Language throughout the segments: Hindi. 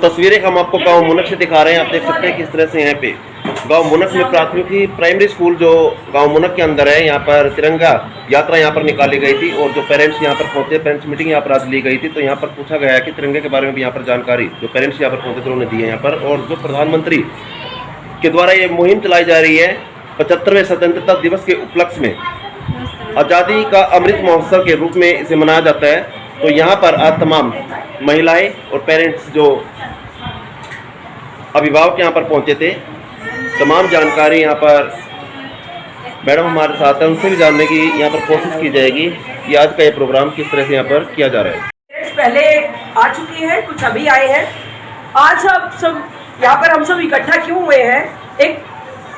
तस्वीरें हम आपको गांव मुनक से दिखा रहे हैं। आप देख सकते हैं किस तरह से यहाँ पे गांव मुनक में प्राथमिक प्राइमरी स्कूल जो गांव मुनक के अंदर है, यहाँ पर तिरंगा यात्रा यहाँ पर निकाली गई थी और जो पेरेंट्स यहाँ पर पहुंचे, पेरेंट्स मीटिंग यहाँ पर आज ली गई थी। तो यहाँ पर पूछा गया है कि तिरंगे के बारे में भी यहाँ पर जानकारी जो पेरेंट्स यहाँ पर पहुंचे थे उन्होंने दी है यहाँ पर। और जो प्रधानमंत्री के द्वारा ये मुहिम चलाई जा रही है 75वें स्वतंत्रता दिवस के उपलक्ष्य में, आज़ादी का अमृत महोत्सव के रूप में इसे मनाया जाता है। तो यहाँ पर आज तमाम महिलाएं और पेरेंट्स जो अभिभावक यहाँ पर पहुँचे थे, तमाम जानकारी यहाँ पर मैडम हमारे साथ है, उनसे भी जानने की यहाँ पर कोशिश की जाएगी कि आज का ये प्रोग्राम किस तरह से यहाँ पर किया जा रहा है। पहले आ चुकी है, कुछ अभी आए हैं। आज सब यहाँ पर हम सब इकट्ठा क्यों हुए हैं? एक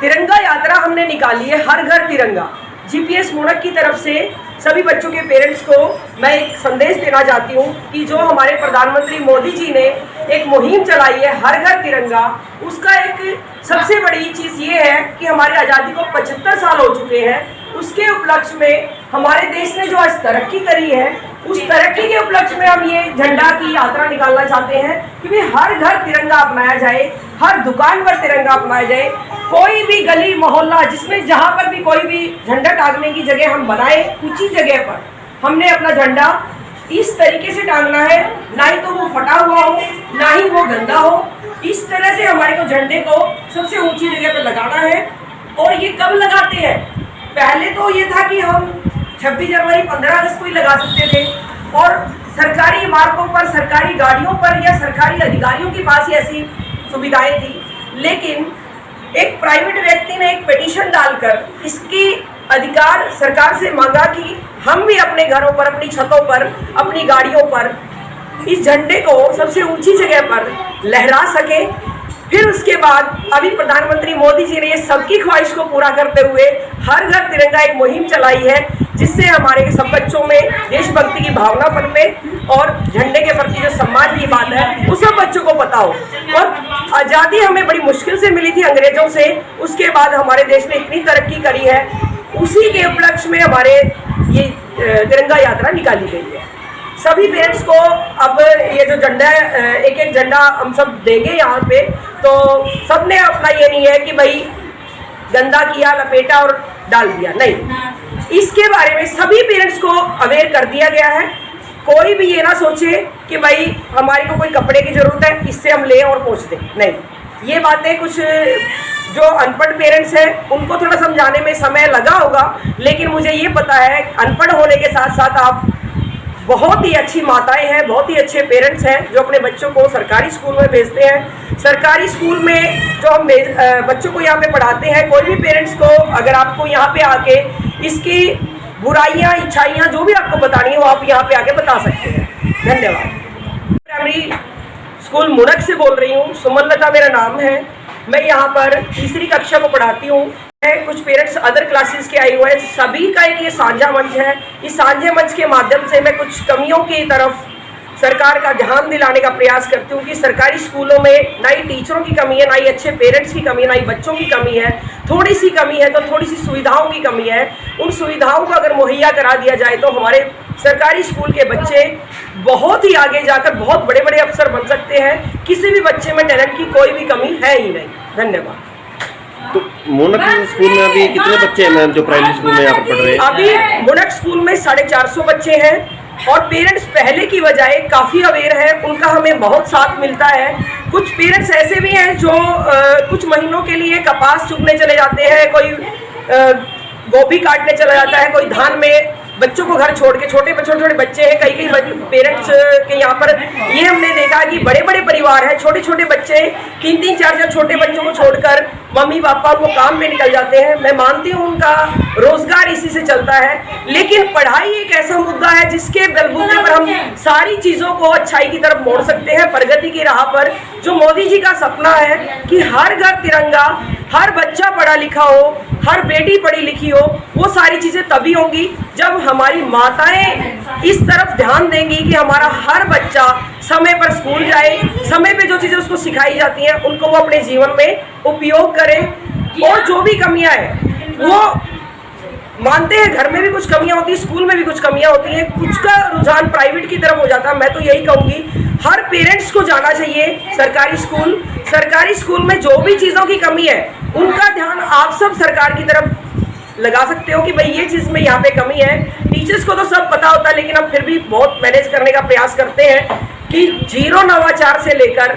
तिरंगा यात्रा हमने निकाली है, हर घर तिरंगा। जीपीएस मुनक की तरफ से सभी बच्चों के पेरेंट्स को मैं एक संदेश देना चाहती हूँ कि जो हमारे प्रधानमंत्री मोदी जी ने एक मुहिम चलाई है हर घर तिरंगा, उसका एक सबसे बड़ी चीज़ ये है कि हमारी आज़ादी को 75 साल हो चुके हैं। उसके उपलक्ष्य में हमारे देश ने जो आज तरक्की करी है, उस तरक्की के उपलक्ष्य में हम ये झंडा की यात्रा निकालना चाहते हैं कि भाई हर घर तिरंगा अपनाया जाए, हर दुकान पर तिरंगा अपनाया जाए। कोई भी गली मोहल्ला जिसमें जहाँ पर भी कोई भी झंडा टांगने की जगह हम बनाए, ऊंची जगह पर हमने अपना झंडा इस तरीके से टांगना है, ना ही तो वो फटा हुआ हो, ना ही वो गंदा हो। इस तरह से हमारे को झंडे को सबसे ऊंची जगह पर लगाना है। और ये कब लगाते हैं? पहले तो ये था कि हम 26 जनवरी 15 अगस्त को ही लगा सकते थे और सरकारी इमारतों पर, सरकारी गाड़ियों पर या सरकारी अधिकारियों के पास ही ऐसी सुविधाएं थी। लेकिन एक प्राइवेट व्यक्ति ने एक पिटीशन डालकर इसकी अधिकार सरकार से मांगा कि हम भी अपने घरों पर, अपनी छतों पर, अपनी गाड़ियों पर इस झंडे को सबसे ऊंची जगह पर लहरा सके। फिर उसके बाद अभी प्रधानमंत्री मोदी जी ने ये सबकी ख्वाहिश को पूरा करते हुए हर घर तिरंगा एक मुहिम चलाई है, जिससे हमारे सब बच्चों में देशभक्ति की भावना पनपे और झंडे के प्रति जो सम्मान की बात है वो सब बच्चों को पता हो। और आज़ादी हमें बड़ी मुश्किल से मिली थी अंग्रेजों से, उसके बाद हमारे देश ने इतनी तरक्की करी है, उसी के उपलक्ष्य में हमारे ये तिरंगा यात्रा निकाली गई है। सभी पेरेंट्स को अब ये जो झंडा है, एक एक झंडा हम सब देंगे यहाँ पे। तो सब ने अपना ये नहीं है कि भाई गंदा किया, लपेटा और डाल दिया, नहीं। इसके बारे में सभी पेरेंट्स को अवेयर कर दिया गया है। कोई भी ये ना सोचे कि भाई हमारी को कोई कपड़े की ज़रूरत है, इससे हम लें और पहुँच दें, नहीं। ये बातें कुछ जो अनपढ़ पेरेंट्स हैं उनको थोड़ा समझाने में समय लगा होगा, लेकिन मुझे ये पता है अनपढ़ होने के साथ साथ आप बहुत ही अच्छी माताएं हैं, बहुत ही अच्छे पेरेंट्स हैं जो अपने बच्चों को सरकारी स्कूल में भेजते हैं। सरकारी स्कूल में जो हम बच्चों को यहाँ पे पढ़ाते हैं, कोई भी पेरेंट्स को अगर आपको यहाँ पे आके इसकी बुराइयाँ, इच्छाइयाँ जो भी आपको बतानी है वो आप यहाँ पे आके बता सकते हैं। धन्यवाद। प्राइमरी स्कूल मुनक से बोल रही हूँ, सुमनलता मेरा नाम है। मैं यहाँ पर तीसरी कक्षा को पढ़ाती हूँ। कुछ पेरेंट्स अदर क्लासेस के आए हुए हैं, सभी का एक ये साझा मंच है। इस साझे मंच के माध्यम से मैं कुछ कमियों की तरफ सरकार का ध्यान दिलाने का प्रयास करती हूँ कि सरकारी स्कूलों में ना ही टीचरों की कमी है, ना ही अच्छे पेरेंट्स की कमी है, ना ही बच्चों की कमी है। थोड़ी सी कमी है तो थोड़ी सी सुविधाओं की कमी है। उन सुविधाओं को अगर मुहैया करा दिया जाए तो हमारे सरकारी स्कूल के बच्चे बहुत ही आगे जाकर बहुत बड़े बड़े अफसर बन सकते हैं। किसी भी बच्चे में टैलेंट की कोई भी कमी है ही नहीं। धन्यवाद। तो मुनक स्कूल में अभी कितने बच्चे हैं मैम जो प्राइमरी स्कूल में यहाँ पर पढ़ रहे हैं? अभी मुनक स्कूल में 450 बच्चे हैं और पेरेंट्स पहले की बजाय काफ़ी अवेयर है, उनका हमें बहुत साथ मिलता है। कुछ पेरेंट्स ऐसे भी हैं जो कुछ महीनों के लिए कपास चुगने चले जाते हैं, कोई गोभी काटने चला जाता है, कोई धान में बच्चों को घर छोड़ के, छोटे छोटे बच्चे हैं। कई पेरेंट्स के यहाँ पर ये हमने देखा कि बड़े बड़े परिवार हैं, छोटे छोटे बच्चे 3-3, 4-4 छोटे बच्चों को छोड़कर मम्मी पापा वो काम पे निकल जाते हैं। मैं मानती हूँ उनका रोजगार इसी से चलता है, लेकिन पढ़ाई एक ऐसा मुद्दा है जिसके बलबूते पर हम सारी चीज़ों को अच्छाई की तरफ मोड़ सकते हैं, प्रगति की राह पर। जो मोदी जी का सपना है कि हर घर तिरंगा, हर बच्चा पढ़ा लिखा हो, हर बेटी पढ़ी लिखी हो, वो सारी चीज़ें तभी होंगी जब हमारी माताएं इस तरफ ध्यान देंगी कि हमारा हर बच्चा समय पर स्कूल जाए, समय पे जो चीज़ें उसको सिखाई जाती हैं उनको वो अपने जीवन में उपयोग करे। और जो भी कमियां हैं वो मानते हैं, घर में भी कुछ कमियां होती है, स्कूल में भी कुछ कमियां होती हैं, कुछ का रुझान प्राइवेट की तरफ हो जाता है। मैं तो यही कहूँगी हर पेरेंट्स को जाना चाहिए सरकारी स्कूल में जो भी चीज़ों की कमी है उनका ध्यान आप सब सरकार की तरफ लगा सकते हो कि भाई ये चीज़ में यहाँ पे कमी है। टीचर्स को तो सब पता होता है, लेकिन हम फिर भी बहुत मैनेज करने का प्रयास करते हैं कि जीरो नवाचार से लेकर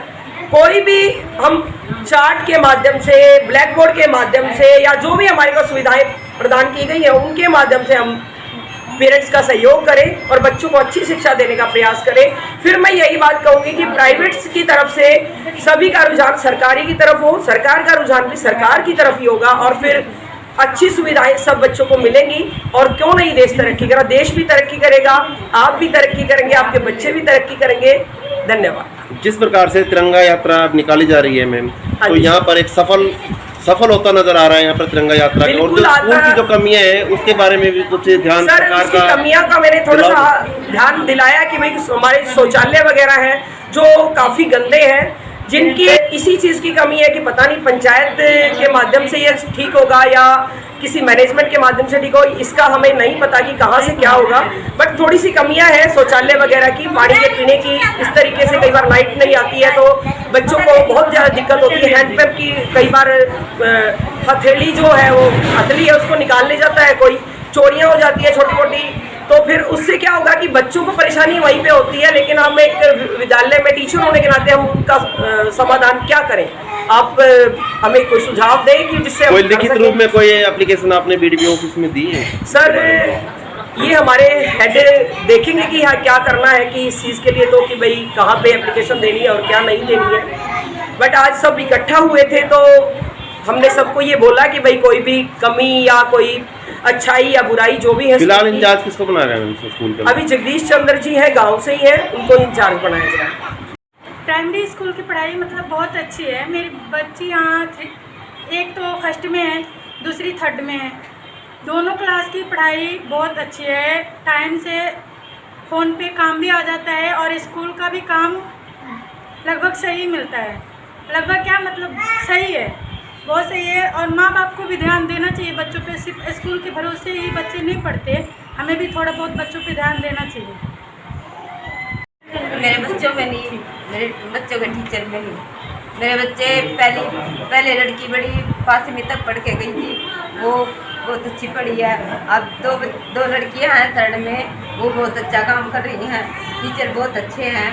कोई भी हम चार्ट के माध्यम से, ब्लैक बोर्ड के माध्यम से या जो भी हमारे को सुविधाएं प्रदान की गई है उनके माध्यम से हम पेरेंट्स का सहयोग करें और बच्चों को अच्छी शिक्षा देने का प्रयास करें। फिर मैं यही बात कहूँगी कि प्राइवेट्स की तरफ से सभी का रुझान सरकारी की तरफ हो, सरकार का रुझान भी सरकार की तरफ ही होगा और फिर अच्छी सुविधाएं सब बच्चों को मिलेंगी। और क्यों नहीं देश तरक्की करेगा, देश भी तरक्की करेगा, आप भी तरक्की करेंगे, आपके बच्चे भी तरक्की करेंगे। धन्यवाद। जिस प्रकार से तिरंगा यात्रा अब निकाली जा रही है मैम, तो यहाँ पर एक सफल होता नजर आ रहा है यहाँ पर तिरंगा यात्रा की, और जो स्कूल की जो कमियां हैं उसके बारे में भी कुछ ध्यान सरकार का कमियां का मैंने थोड़ा सा ध्यान दिलाया कि भाई हमारे शौचालय वगैरह हैं जो काफी गंदे हैं, जिनकी इसी चीज की कमी है कि पता नहीं पंचायत के माध्यम से ये ठीक होगा या किसी मैनेजमेंट के माध्यम से ठीक हो, इसका हमें नहीं पता कि कहाँ से क्या होगा। बट थोड़ी सी कमियां हैं शौचालय वगैरह की, पानी के पीने की। इस तरीके से कई बार लाइट नहीं आती है तो बच्चों को बहुत ज़्यादा दिक्कत होती है। हैंडपंप की कई बार हथेली जो है वो हथेली है उसको निकाल ले जाता है, कोई चोरियाँ हो जाती है छोटी मोटी, तो फिर उससे क्या होगा कि बच्चों को परेशानी वहीं पे होती है। लेकिन हम एक विद्यालय में टीचर होने के नाते हम उनका समाधान क्या करें, आप हमें कोई सुझाव दें कि जिससे कोई लिखित रूप में कोई एप्लीकेशन आपने बीडीपी ऑफिस में दी है? सर ये हमारे हेड देखेंगे कि यहाँ क्या करना है कि इस चीज़ के लिए, तो कि भाई कहाँ पे एप्लीकेशन देनी है और क्या नहीं देनी है। बट आज सब इकट्ठा हुए थे तो हमने सबको ये बोला कि भाई कोई भी कमी या कोई अच्छाई या बुराई जो भी है। फिलहाल इंचार्ज किसको बना रहे हैं स्कूल के? अभी जगदीश चंद्र जी है, गांव से ही है, उनको इंचार्ज बनाया गया। प्राइमरी स्कूल की पढ़ाई मतलब बहुत अच्छी है। मेरी बच्ची यहाँ एक तो फर्स्ट में है, दूसरी थर्ड में है। दोनों क्लास की पढ़ाई बहुत अच्छी है। टाइम से फ़ोन पे काम भी आ जाता है और स्कूल का भी काम लगभग सही मिलता है। लगभग क्या मतलब सही है, बहुत सही है। और माँ बाप को भी ध्यान देना चाहिए बच्चों पे, सिर्फ स्कूल के भरोसे ही बच्चे नहीं पढ़ते, हमें भी थोड़ा बहुत बच्चों पे ध्यान देना चाहिए। मेरे बच्चों में नहीं, मेरे बच्चों के टीचर में नहीं। मेरे बच्चे पहले लड़की बड़ी 5वीं तक पढ़ के गई थी, वो बहुत अच्छी पढ़ी है। अब दो लड़कियां हैं थर्ड में, वो बहुत अच्छा काम कर रही हैं। टीचर बहुत अच्छे हैं,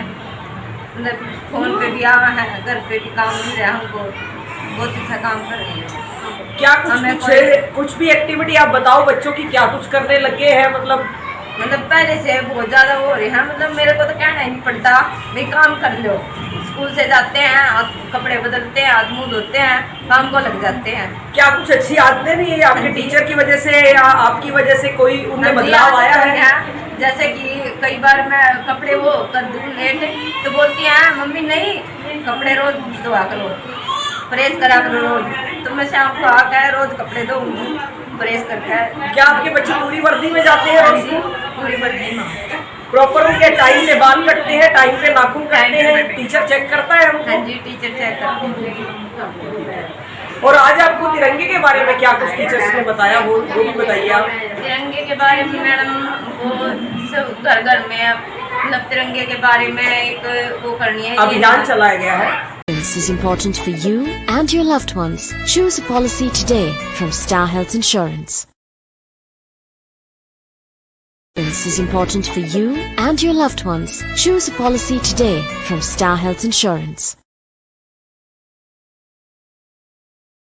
मतलब फ़ोन पे भी आवा है, घर पे भी काम मिल रहा है हमको, बहुत अच्छा काम कर रही है। क्या कुछ भी एक्टिविटी आप बताओ बच्चों की, क्या कुछ करने लगे हैं? मतलब पहले से बहुत ज़्यादा हो रहे हैं। मतलब मेरे को तो कहना ही नहीं पड़ता, भाई काम कर लो। स्कूल से जाते हैं, कपड़े बदलते हैं, हाथ मुँह धोते हैं, काम को लग जाते हैं। क्या कुछ अच्छी आदतें भी है आपके टीचर की वजह से या आपकी वजह से कोई उनमें बदलाव आया है? जैसे कि कई बार मैं कपड़े वो कर दूँ लेट तो बोलती हैं मम्मी नहीं, कपड़े रोज धोआ करो, प्रेस करा करो रोज। तो मैं शाम को आकर रोज कपड़े धोऊंगी प्रेस करके। क्या आपके बच्चे पूरी वर्दी में जाते हैं रोज? पूरी वर्दी में प्रॉपर उनके टाइम पे बाल कटते हैं, टाइम पे नाखून काटते हैं, टीचर चेक करता है हमको? हाँ जी, टीचर चेक करते हैं। और आज आपको तिरंगे के बारे में क्या कुछ टीचर्स ने बताया, वो भी बताइए आप। तिरंगे के बारे में मैडम वो सब घर घर में मतलब तिरंगे के बारे में एक वो करनी है, अभियान चलाया गया है। This is important for you and your loved ones. Choose a policy today from Star Health Insurance. This is important for you and your loved ones. Choose a policy today from Star Health Insurance.